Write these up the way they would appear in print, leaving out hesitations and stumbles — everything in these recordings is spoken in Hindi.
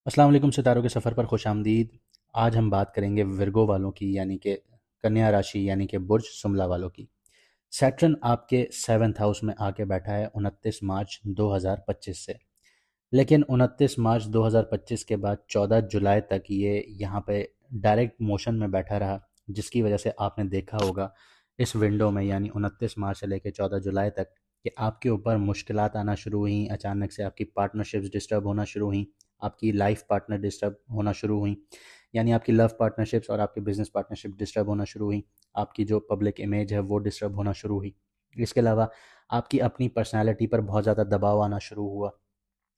अस्सलाम वालेकुम सितारों के सफ़र पर खुशामदीद। आज हम बात करेंगे विर्गो वालों की यानी कि कन्या राशि यानी कि बुर्ज शुमला वालों की। सैटर्न आपके सेवन्थ हाउस में आके बैठा है 29 मार्च 2025 से। लेकिन 29 मार्च 2025 के बाद 14 जुलाई तक ये यहाँ पे डायरेक्ट मोशन में बैठा रहा, जिसकी वजह से आपने देखा होगा इस विंडो में यानी 29 मार्च से लेकर 14 जुलाई तक कि आपके ऊपर मुश्किलात आना शुरू हुई। अचानक से आपकी पार्टनरशिप्स डिस्टर्ब होना शुरू हुई, आपकी लाइफ पार्टनर डिस्टर्ब होना शुरू हुई, यानी आपकी लव पार्टनरशिप्स और आपकी बिजनेस पार्टनरशिप डिस्टर्ब होना शुरू हुई। आपकी जो पब्लिक इमेज है वो डिस्टर्ब होना शुरू हुई। इसके अलावा आपकी अपनी पर्सनैलिटी पर बहुत ज़्यादा दबाव आना शुरू हुआ।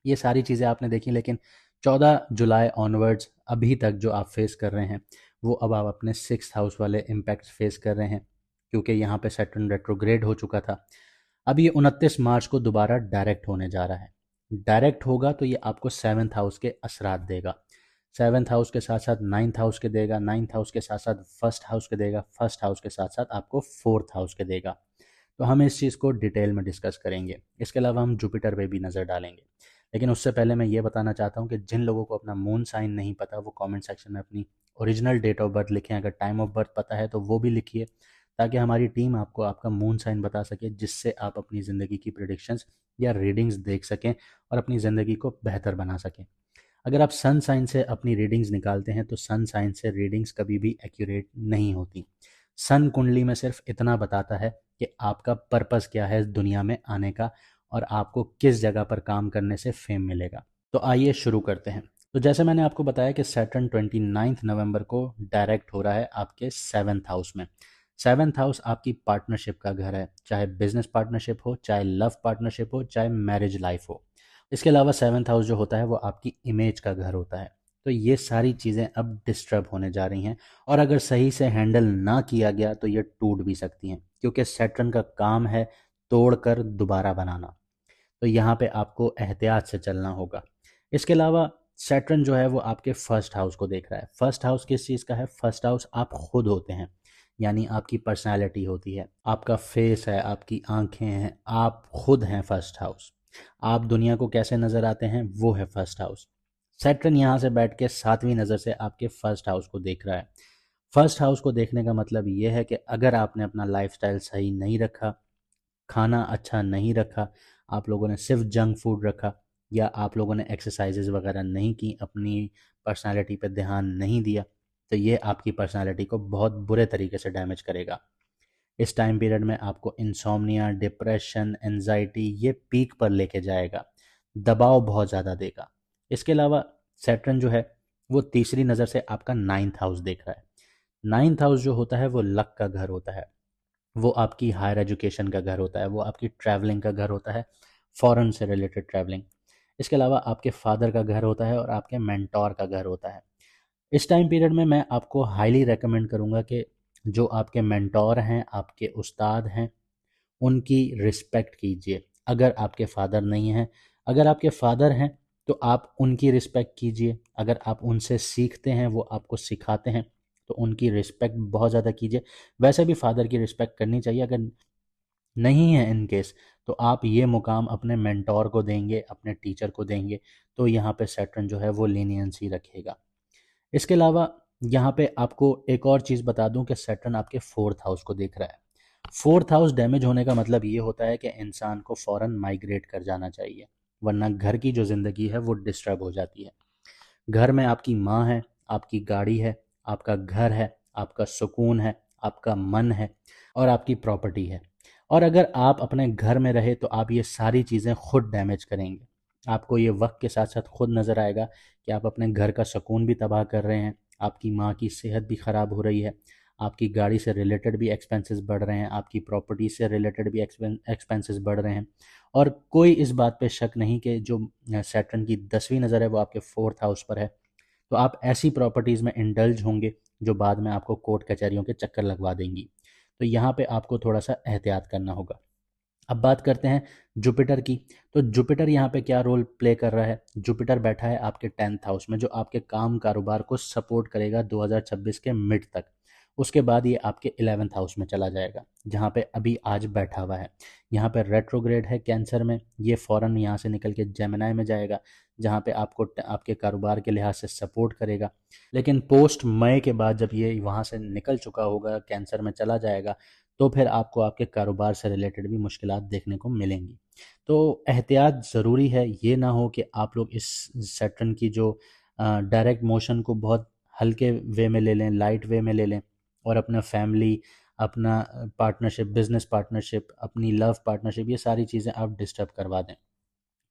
ये सारी चीज़ें आपने देखी, लेकिन 14 जुलाई ऑनवर्ड्स अभी तक जो आप फेस कर रहे हैं वो अब आप अपने सिक्स हाउस वाले इम्पैक्ट फेस कर रहे हैं, क्योंकि यहाँ पे सैटर्न रेट्रोग्रेड हो चुका था। अब ये 29 मार्च को दोबारा डायरेक्ट होने जा रहा है। डायरेक्ट होगा तो ये आपको सेवन्थ हाउस के असरात देगा। सेवन्थ हाउस के साथ साथ नाइन्थ हाउस के देगा, नाइन्थ हाउस के साथ साथ फर्स्ट हाउस के देगा, फर्स्ट हाउस के साथ साथ आपको फोर्थ हाउस के देगा। तो हम इस चीज़ को डिटेल में डिस्कस करेंगे। इसके अलावा हम जुपिटर पे भी नज़र डालेंगे। लेकिन उससे पहले मैं ये बताना चाहता हूँ कि जिन लोगों को अपना मून साइन नहीं पता वो कमेंट सेक्शन में अपनी ओरिजिनल डेट ऑफ बर्थ लिखें। अगर टाइम ऑफ बर्थ पता है तो वो भी लिखिए, ताकि हमारी टीम आपको आपका मून साइन बता सके, जिससे आप अपनी ज़िंदगी की प्रिडिक्शंस या रीडिंग्स देख सकें और अपनी ज़िंदगी को बेहतर बना सकें। अगर आप सन साइन से अपनी रीडिंग्स निकालते हैं तो सन साइन से रीडिंग्स कभी भी एक्यूरेट नहीं होती। सन कुंडली में सिर्फ इतना बताता है कि आपका पर्पस क्या है इस दुनिया में आने का और आपको किस जगह पर काम करने से फेम मिलेगा। तो आइए शुरू करते हैं। तो जैसे मैंने आपको बताया कि सैटर्न 29 नवंबर को डायरेक्ट हो रहा है आपके सेवन्थ हाउस में। सेवन्थ हाउस आपकी पार्टनरशिप का घर है, चाहे बिजनेस पार्टनरशिप हो, चाहे लव पार्टनरशिप हो, चाहे मैरिज लाइफ हो। इसके अलावा सेवन्थ हाउस जो होता है वो आपकी इमेज का घर होता है। तो ये सारी चीज़ें अब डिस्टर्ब होने जा रही हैं, और अगर सही से हैंडल ना किया गया तो ये टूट भी सकती हैं, क्योंकि सैटर्न का काम है तोड़कर दोबारा बनाना। तो यहाँ पे आपको एहतियात से चलना होगा। इसके अलावा सैटर्न जो है वो आपके फर्स्ट हाउस को देख रहा है। फर्स्ट हाउस किस चीज़ का है? फर्स्ट हाउस आप खुद होते हैं, यानी आपकी पर्सनैलिटी होती है, आपका फेस है, आपकी आंखें हैं, आप खुद हैं फर्स्ट हाउस। आप दुनिया को कैसे नज़र आते हैं वो है फर्स्ट हाउस। सैटर्न यहाँ से बैठ के सातवीं नज़र से आपके फर्स्ट हाउस को देख रहा है। फर्स्ट हाउस को देखने का मतलब ये है कि अगर आपने अपना लाइफस्टाइल सही नहीं रखा, खाना अच्छा नहीं रखा, आप लोगों ने सिर्फ जंक फूड रखा, या आप लोगों ने एक्सरसाइजेज वगैरह नहीं की, अपनी पर्सनालिटी पे ध्यान नहीं दिया, तो ये आपकी पर्सनालिटी को बहुत बुरे तरीके से डैमेज करेगा। इस टाइम पीरियड में आपको इंसोम्निया, डिप्रेशन, एंजाइटी ये पीक पर लेके जाएगा, दबाव बहुत ज़्यादा देगा। इसके अलावा सैटर्न जो है वो तीसरी नज़र से आपका नाइन्थ हाउस देख रहा है। नाइन्थ हाउस जो होता है वो लक का घर होता है, वो आपकी हायर एजुकेशन का घर होता है, वो आपकी ट्रैवलिंग का घर होता है, फॉरेन से रिलेटेड ट्रैवलिंग। इसके अलावा आपके फादर का घर होता है और आपके मेंटोर का घर होता है। इस टाइम पीरियड में मैं आपको हाईली रेकमेंड करूँगा कि जो आपके मेंटोर हैं, आपके उस्ताद हैं, उनकी रिस्पेक्ट कीजिए। अगर आपके फादर नहीं हैं, अगर आपके फादर हैं तो आप उनकी रिस्पेक्ट कीजिए। अगर आप उनसे सीखते हैं, वो आपको सिखाते हैं, तो उनकी रिस्पेक्ट बहुत ज़्यादा कीजिए। वैसे भी फादर की रिस्पेक्ट करनी चाहिए। अगर नहीं है इन केस, तो आप ये मुकाम अपने मेंटोर को देंगे, अपने टीचर को देंगे, तो यहाँ पे सैटर्न जो है वो लीनियंसी रखेगा। इसके अलावा यहाँ पे आपको एक और चीज़ बता दूं कि सैटर्न आपके फोर्थ हाउस को देख रहा है। फोर्थ हाउस डैमेज होने का मतलब ये होता है कि इंसान को फ़ौरन माइग्रेट कर जाना चाहिए, वरना घर की जो ज़िंदगी है वो डिस्टर्ब हो जाती है। घर में आपकी माँ है, आपकी गाड़ी है, आपका घर है, आपका सुकून है, आपका मन है और आपकी प्रॉपर्टी है। और अगर आप अपने घर में रहे तो आप ये सारी चीज़ें खुद डैमेज करेंगे। आपको ये वक्त के साथ साथ खुद नज़र आएगा कि आप अपने घर का सुकून भी तबाह कर रहे हैं, आपकी माँ की सेहत भी ख़राब हो रही है, आपकी गाड़ी से रिलेटेड भी एक्सपेंसेस बढ़ रहे हैं, आपकी प्रॉपर्टी से रिलेटेड भी एक्सपेंसेस बढ़ रहे हैं। और कोई इस बात पे शक नहीं कि जो सैटर्न की 10वीं नज़र है वो आपके फोर्थ हाउस पर है, तो आप ऐसी प्रॉपर्टीज़ में इंडल्ज होंगे जो बाद में आपको कोर्ट कचहरियों के चक्कर लगवा देंगी। तो यहाँ पे आपको थोड़ा सा एहतियात करना होगा। अब बात करते हैं जुपिटर की। तो जुपिटर यहाँ पे क्या रोल प्ले कर रहा है? जुपिटर बैठा है आपके 10th हाउस में, जो आपके काम कारोबार को सपोर्ट करेगा 2026 के मिड तक। उसके बाद ये आपके 11th हाउस में चला जाएगा, जहाँ पे अभी आज बैठा हुआ है। यहाँ पे रेट्रोग्रेड है कैंसर में, ये फ़ौरन यहाँ से निकल के जेमिनाई में जाएगा। जहाँ पे आपको आपके कारोबार के लिहाज से सपोर्ट करेगा। लेकिन पोस्ट मई के बाद जब ये वहाँ से निकल चुका होगा, कैंसर में चला जाएगा, तो फिर आपको आपके कारोबार से रिलेटेड भी मुश्किलात देखने को मिलेंगी। तो एहतियात ज़रूरी है, ये ना हो कि आप लोग इस सैटर्न की जो डायरेक्ट मोशन को बहुत हल्के वे में ले लें, लाइट वे में ले लें, और अपना फैमिली, अपना पार्टनरशिप, बिजनेस पार्टनरशिप, अपनी लव पार्टनरशिप, ये सारी चीज़ें आप डिस्टर्ब करवा दें।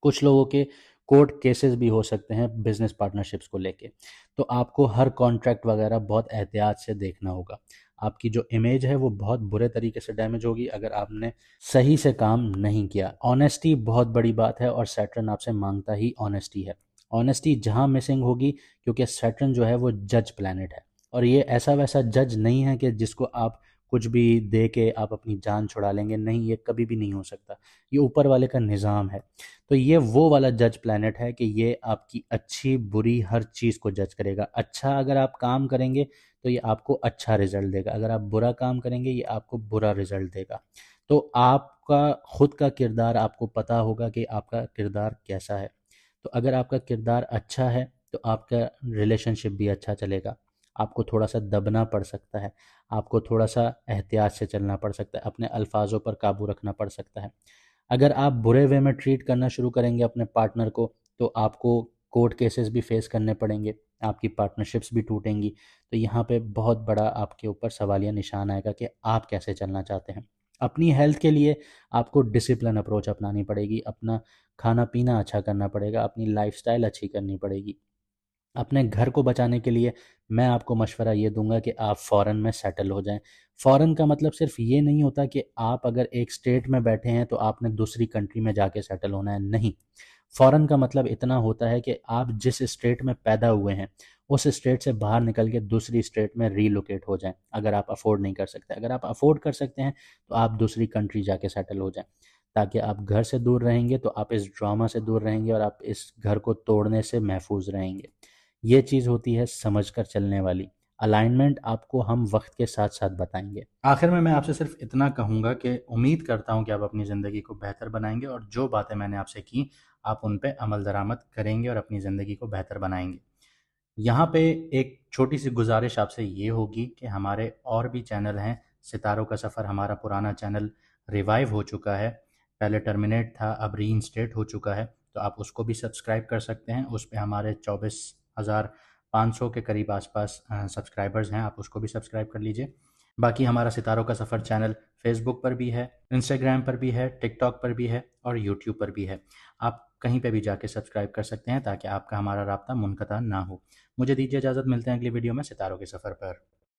कुछ लोगों के कोर्ट केसेस भी हो सकते हैं बिजनेस पार्टनरशिप्स को लेके। तो आपको हर कॉन्ट्रैक्ट वगैरह बहुत एहतियात से देखना होगा। आपकी जो इमेज है वो बहुत बुरे तरीके से डैमेज होगी अगर आपने सही से काम नहीं किया। ऑनेस्टी बहुत बड़ी बात है और सैटर्न आपसे मांगता ही ऑनेस्टी है। ऑनेस्टी जहाँ मिसिंग होगी, क्योंकि सैटर्न जो है वो जज प्लैनेट है, और ये ऐसा वैसा जज नहीं है कि जिसको आप कुछ भी दे के आप अपनी जान छुड़ा लेंगे। नहीं, ये कभी भी नहीं हो सकता। ये ऊपर वाले का निज़ाम है। तो ये वो वाला जज प्लैनेट है कि ये आपकी अच्छी बुरी हर चीज़ को जज करेगा। अच्छा अगर आप काम करेंगे तो ये आपको अच्छा रिजल्ट देगा, अगर आप बुरा काम करेंगे ये आपको बुरा रिजल्ट देगा। तो आपका खुद का किरदार आपको पता होगा कि आपका किरदार कैसा है। तो अगर आपका किरदार अच्छा है तो आपका रिलेशनशिप भी अच्छा चलेगा। आपको थोड़ा सा दबना पड़ सकता है, आपको थोड़ा सा एहतियात से चलना पड़ सकता है, अपने अल्फाजों पर काबू रखना पड़ सकता है। अगर आप बुरे वे में ट्रीट करना शुरू करेंगे अपने पार्टनर को, तो आपको कोर्ट केसेस भी फेस करने पड़ेंगे, आपकी पार्टनरशिप्स भी टूटेंगी। तो यहाँ पे बहुत बड़ा आपके ऊपर सवालिया निशान आएगा कि आप कैसे चलना चाहते हैं। अपनी हेल्थ के लिए आपको डिसिप्लिन अप्रोच अपनानी पड़ेगी, अपना खाना पीना अच्छा करना पड़ेगा, अपनी लाइफस्टाइल अच्छी करनी पड़ेगी। अपने घर को बचाने के लिए मैं आपको मशवरा ये दूंगा कि आप फ़ॉरेन में सेटल हो जाएं। फ़ॉरेन का मतलब सिर्फ ये नहीं होता कि आप अगर एक स्टेट में बैठे हैं तो आपने दूसरी कंट्री में जाके सेटल होना है, नहीं। फ़ॉरेन का मतलब इतना होता है कि आप जिस स्टेट में पैदा हुए हैं उस स्टेट से बाहर निकल के दूसरी स्टेट में रीलोकेट हो जाएं, अगर आप अफोर्ड नहीं कर सकते। अगर आप अफोर्ड कर सकते हैं तो आप दूसरी कंट्री जाके सेटल हो जाएं, ताकि आप घर से दूर रहेंगे तो आप इस ड्रामा से दूर रहेंगे और आप इस घर को तोड़ने से महफूज रहेंगे। ये चीज़ होती है समझ कर चलने वाली। अलाइनमेंट आपको हम वक्त के साथ साथ बताएंगे। आखिर में मैं आपसे सिर्फ इतना कहूँगा कि उम्मीद करता हूँ कि आप अपनी ज़िंदगी को बेहतर बनाएंगे और जो बातें मैंने आपसे की आप उन पे अमल दरामद करेंगे और अपनी ज़िंदगी को बेहतर बनाएंगे। यहाँ पे एक छोटी सी गुजारिश आपसे ये होगी कि हमारे और भी चैनल हैं। सितारों का सफ़र हमारा पुराना चैनल रिवाइव हो चुका है, पहले टर्मिनेट था, अब रीइंस्टेट हो चुका है। तो आप उसको भी सब्सक्राइब कर सकते हैं। उस पे हमारे 24,500 के करीब आसपास सब्सक्राइबर्स हैं, आप उसको भी सब्सक्राइब कर लीजिए। बाकी हमारा सितारों का सफ़र चैनल फेसबुक पर भी है, इंस्टाग्राम पर भी है, टिकटॉक पर भी है और यूट्यूब पर भी है। आप कहीं पे भी जाके सब्सक्राइब कर सकते हैं ताकि आपका हमारा राब्ता मुनक़ता ना हो। मुझे दीजिए इजाज़त, मिलते हैं अगली वीडियो में सितारों के सफ़र पर।